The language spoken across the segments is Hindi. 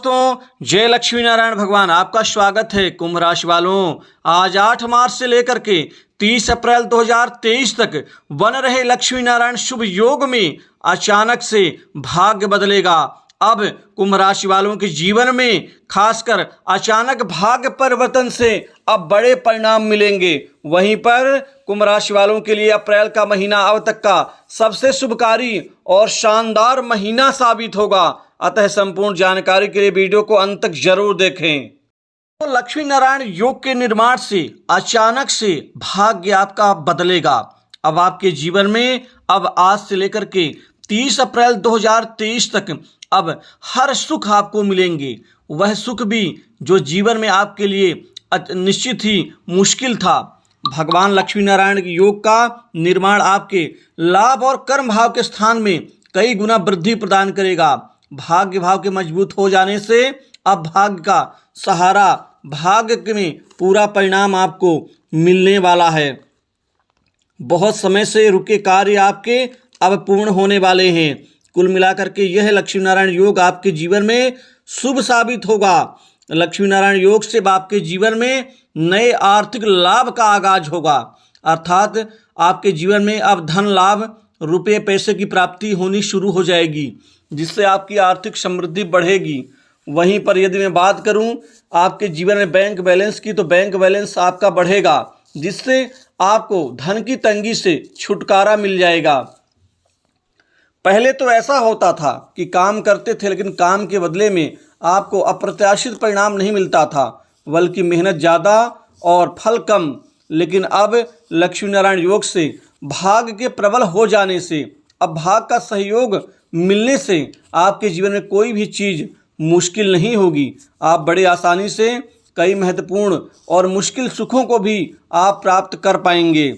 दोस्तों, जय लक्ष्मी नारायण भगवान। आपका स्वागत है। कुंभ राशि वालों, आज 8 मार्च से लेकर के 30 अप्रैल 2023 तक बन रहे लक्ष्मी नारायण शुभ योग में अचानक से भाग्य बदलेगा। अब कुंभ राशि वालों के जीवन में खासकर अचानक भाग्य परिवर्तन से अब बड़े परिणाम मिलेंगे। वहीं पर कुंभ राशि वालों के लिए अप्रैल का महीना अब तक का सबसे शुभकारी और शानदार महीना साबित होगा। अतः संपूर्ण जानकारी के लिए वीडियो को अंत तक जरूर देखें। तो लक्ष्मी नारायण योग के निर्माण से अचानक से भाग्य आपका बदलेगा। अब आपके जीवन में अब आज से लेकर के 30 अप्रैल 2023 तक अब हर सुख आपको मिलेंगे। वह सुख भी जो जीवन में आपके लिए निश्चित ही मुश्किल था। भगवान लक्ष्मी नारायण योग का निर्माण आपके लाभ और कर्म भाव के स्थान में कई गुना वृद्धि प्रदान करेगा। भाग्य भाव के मजबूत हो जाने से अब भाग्य का सहारा, भाग्य में पूरा परिणाम आपको मिलने वाला है। बहुत समय से रुके कार्य आपके अब पूर्ण होने वाले हैं। कुल मिलाकर के यह लक्ष्मी नारायण योग आपके जीवन में शुभ साबित होगा। लक्ष्मी नारायण योग से आपके जीवन में नए आर्थिक लाभ का आगाज होगा, अर्थात आपके जीवन में अब धन लाभ, रुपये पैसे की प्राप्ति होनी शुरू हो जाएगी, जिससे आपकी आर्थिक समृद्धि बढ़ेगी। वहीं पर यदि मैं बात करूं आपके जीवन में बैंक बैलेंस की, तो बैंक बैलेंस आपका बढ़ेगा, जिससे आपको धन की तंगी से छुटकारा मिल जाएगा। पहले तो ऐसा होता था कि काम करते थे, लेकिन काम के बदले में आपको अप्रत्याशित परिणाम नहीं मिलता था, बल्कि मेहनत ज़्यादा और फल कम। लेकिन अब लक्ष्मी नारायण योग से भाग्य के प्रबल हो जाने से, अब भाग्य का सहयोग मिलने से आपके जीवन में कोई भी चीज़ मुश्किल नहीं होगी। आप बड़े आसानी से कई महत्वपूर्ण और मुश्किल सुखों को भी आप प्राप्त कर पाएंगे।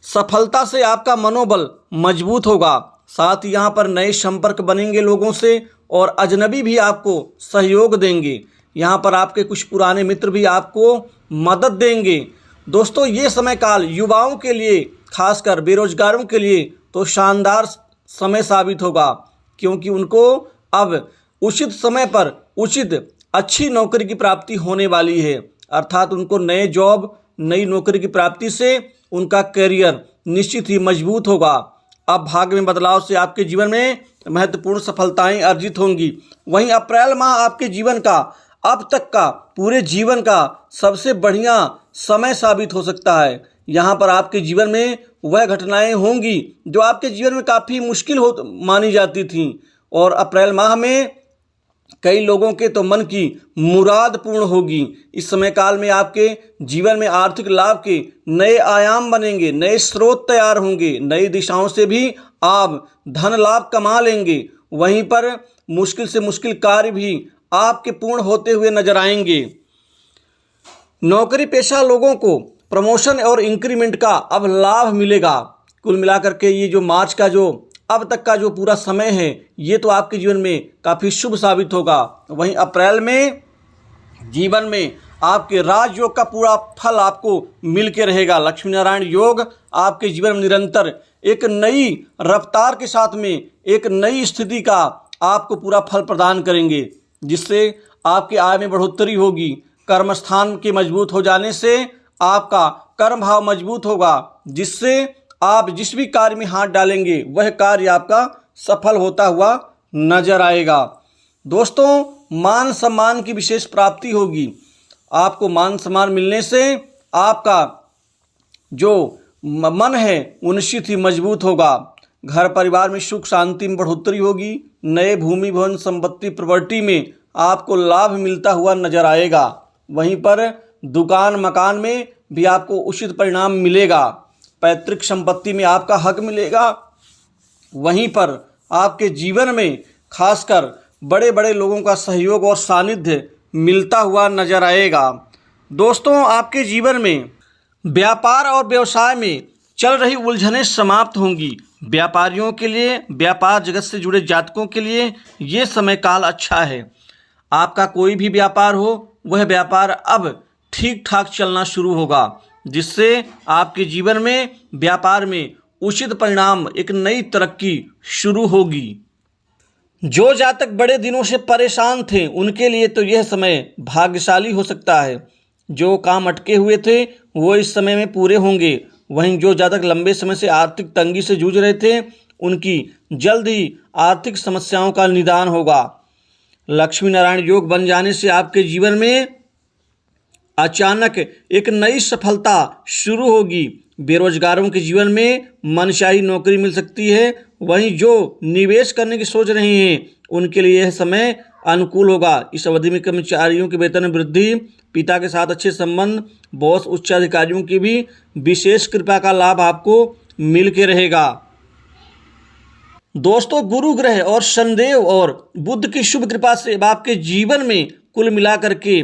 सफलता से आपका मनोबल मजबूत होगा। साथ ही यहाँ पर नए संपर्क बनेंगे लोगों से, और अजनबी भी आपको सहयोग देंगे। यहाँ पर आपके कुछ पुराने मित्र भी आपको मदद देंगे। दोस्तों, ये समय काल युवाओं के लिए, खासकर बेरोजगारों के लिए तो शानदार समय साबित होगा, क्योंकि उनको अब उचित समय पर उचित अच्छी नौकरी की प्राप्ति होने वाली है। अर्थात उनको नए जॉब, नई नौकरी की प्राप्ति से उनका करियर निश्चित ही मजबूत होगा। अब भाग्य में बदलाव से आपके जीवन में महत्वपूर्ण सफलताएं अर्जित होंगी। वहीं अप्रैल माह आपके जीवन का अब तक का पूरे जीवन का सबसे बढ़िया समय साबित हो सकता है। यहाँ पर आपके जीवन में वह घटनाएं होंगी जो आपके जीवन में काफ़ी मुश्किल मानी जाती थीं, और अप्रैल माह में कई लोगों के तो मन की मुराद पूर्ण होगी। इस समय काल में आपके जीवन में आर्थिक लाभ के नए आयाम बनेंगे, नए स्रोत तैयार होंगे, नई दिशाओं से भी आप धन लाभ कमा लेंगे। वहीं पर मुश्किल से मुश्किल कार्य भी आपके पूर्ण होते हुए नजर आएंगे। नौकरी पेशा लोगों को प्रमोशन और इंक्रीमेंट का अब लाभ मिलेगा। कुल मिलाकर के ये जो मार्च का जो अब तक का जो पूरा समय है, ये तो आपके जीवन में काफ़ी शुभ साबित होगा। वहीं अप्रैल में जीवन में आपके राजयोग का पूरा फल आपको मिल के रहेगा। लक्ष्मी नारायण योग आपके जीवन में निरंतर एक नई रफ्तार के साथ में एक नई स्थिति का आपको पूरा फल प्रदान करेंगे, जिससे आपके आय में बढ़ोतरी होगी। कर्मस्थान के मजबूत हो जाने से आपका कर्म भाव मजबूत होगा, जिससे आप जिस भी कार्य में हाथ डालेंगे वह कार्य आपका सफल होता हुआ नजर आएगा। दोस्तों, मान सम्मान की विशेष प्राप्ति होगी। आपको मान सम्मान मिलने से आपका जो मन है वो निश्चित ही मजबूत होगा। घर परिवार में सुख शांति में बढ़ोतरी होगी। नए भूमि भवन संपत्ति प्रॉपर्टी में आपको लाभ मिलता हुआ नजर आएगा। वहीं पर दुकान मकान में भी आपको उचित परिणाम मिलेगा। पैतृक संपत्ति में आपका हक मिलेगा। वहीं पर आपके जीवन में खासकर बड़े बड़े लोगों का सहयोग और सानिध्य मिलता हुआ नजर आएगा। दोस्तों, आपके जीवन में व्यापार और व्यवसाय में चल रही उलझनें समाप्त होंगी। व्यापारियों के लिए, व्यापार जगत से जुड़े जातकों के लिए ये समय काल अच्छा है। आपका कोई भी व्यापार हो, वह व्यापार अब ठीक ठाक चलना शुरू होगा, जिससे आपके जीवन में व्यापार में उचित परिणाम, एक नई तरक्की शुरू होगी। जो जातक बड़े दिनों से परेशान थे उनके लिए तो यह समय भाग्यशाली हो सकता है। जो काम अटके हुए थे वो इस समय में पूरे होंगे। वहीं जो जातक लंबे समय से आर्थिक तंगी से जूझ रहे थे उनकी जल्द ही आर्थिक समस्याओं का निदान होगा। लक्ष्मी नारायण योग बन जाने से आपके जीवन में अचानक एक नई सफलता शुरू होगी। बेरोजगारों के जीवन में मनचाही नौकरी मिल सकती है। वहीं जो निवेश करने की सोच रहे हैं उनके लिए यह समय अनुकूल होगा। इस अवधि में कर्मचारियों के वेतन में वृद्धि, पिता के साथ अच्छे संबंध, बॉस उच्च अधिकारियों की भी विशेष कृपा का लाभ आपको मिल के रहेगा। दोस्तों, गुरु ग्रह और शनिदेव और बुध की शुभ कृपा से आपके जीवन में कुल मिलाकर के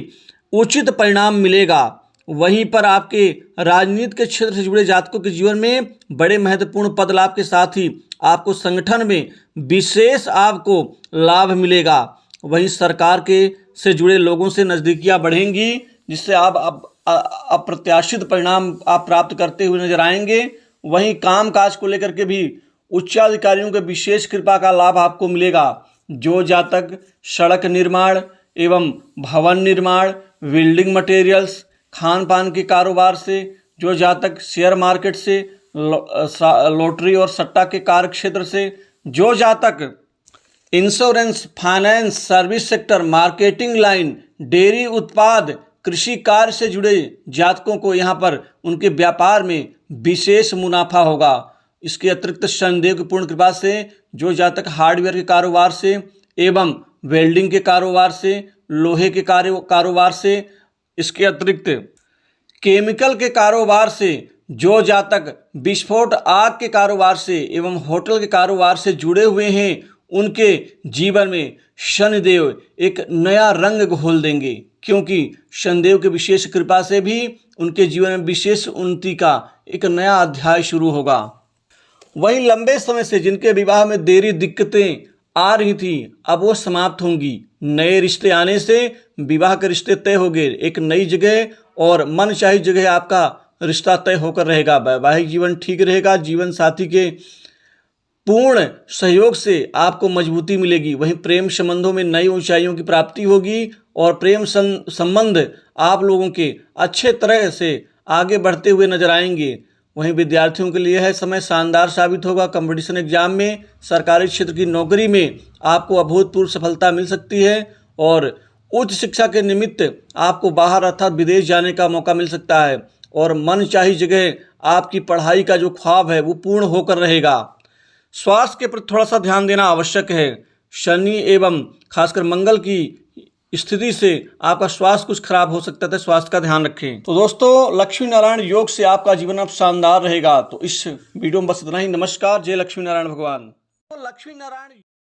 उचित परिणाम मिलेगा। वहीं पर आपके राजनीति के क्षेत्र से जुड़े जातकों के जीवन में बड़े महत्वपूर्ण पद लाभ के साथ ही आपको संगठन में विशेष आपको लाभ मिलेगा। वहीं सरकार के से जुड़े लोगों से नज़दीकियां बढ़ेंगी, जिससे आप अप्रत्याशित परिणाम आप प्राप्त करते हुए नजर आएंगे। वहीं काम काज को लेकर के भी उच्चाधिकारियों के विशेष कृपा का लाभ आपको मिलेगा। जो जातक सड़क निर्माण एवं भवन निर्माण, बिल्डिंग मटेरियल्स, खान पान के कारोबार से, जो जातक शेयर मार्केट से, लॉटरी और सट्टा के कार्य क्षेत्र से, जो जातक insurance, finance, service sector, marketing line, dairy उत्पाद, कृषि कार्य से जुड़े जातकों को यहाँ पर उनके व्यापार में विशेष मुनाफा होगा। इसके अतिरिक्त शनिदेव की पूर्ण कृपा से जो जातक हार्डवेयर के कारोबार से एवं वेल्डिंग के कारोबार से, लोहे के कारोबार से, इसके अतिरिक्त केमिकल के कारोबार से, जो जातक विस्फोट आग के कारोबार से एवं होटल के कारोबार से जुड़े हुए हैं उनके जीवन में शनिदेव एक नया रंग घोल देंगे, क्योंकि शनिदेव के विशेष कृपा से भी उनके जीवन में विशेष उन्नति का एक नया अध्याय शुरू होगा। वहीं लंबे समय से जिनके विवाह में देरी दिक्कतें आ रही थी अब वो समाप्त होंगी। नए रिश्ते आने से विवाह के रिश्ते तय हो गए। एक नई जगह और मनचाही जगह आपका रिश्ता तय होकर रहेगा। वैवाहिक जीवन ठीक रहेगा। जीवन साथी के पूर्ण सहयोग से आपको मजबूती मिलेगी। वहीं प्रेम संबंधों में नई ऊंचाइयों की प्राप्ति होगी और प्रेम संबंध आप लोगों के अच्छे तरह से आगे बढ़ते हुए नजर आएंगे। वहीं विद्यार्थियों के लिए यह समय शानदार साबित होगा। कंपटीशन एग्जाम में, सरकारी क्षेत्र की नौकरी में आपको अभूतपूर्व सफलता मिल सकती है और उच्च शिक्षा के निमित्त आपको बाहर अर्थात विदेश जाने का मौका मिल सकता है और मनचाही जगह आपकी पढ़ाई का जो ख्वाब है वो पूर्ण होकर रहेगा। स्वास्थ्य के प्रति थोड़ा सा ध्यान देना आवश्यक है। शनि एवं खासकर मंगल की स्थिति से आपका स्वास्थ्य कुछ खराब हो सकता है, स्वास्थ्य का ध्यान रखें। तो दोस्तों, लक्ष्मी नारायण योग से आपका जीवन अब शानदार रहेगा। तो इस वीडियो में बस इतना ही। नमस्कार। जय लक्ष्मी नारायण भगवान। तो लक्ष्मी नारायण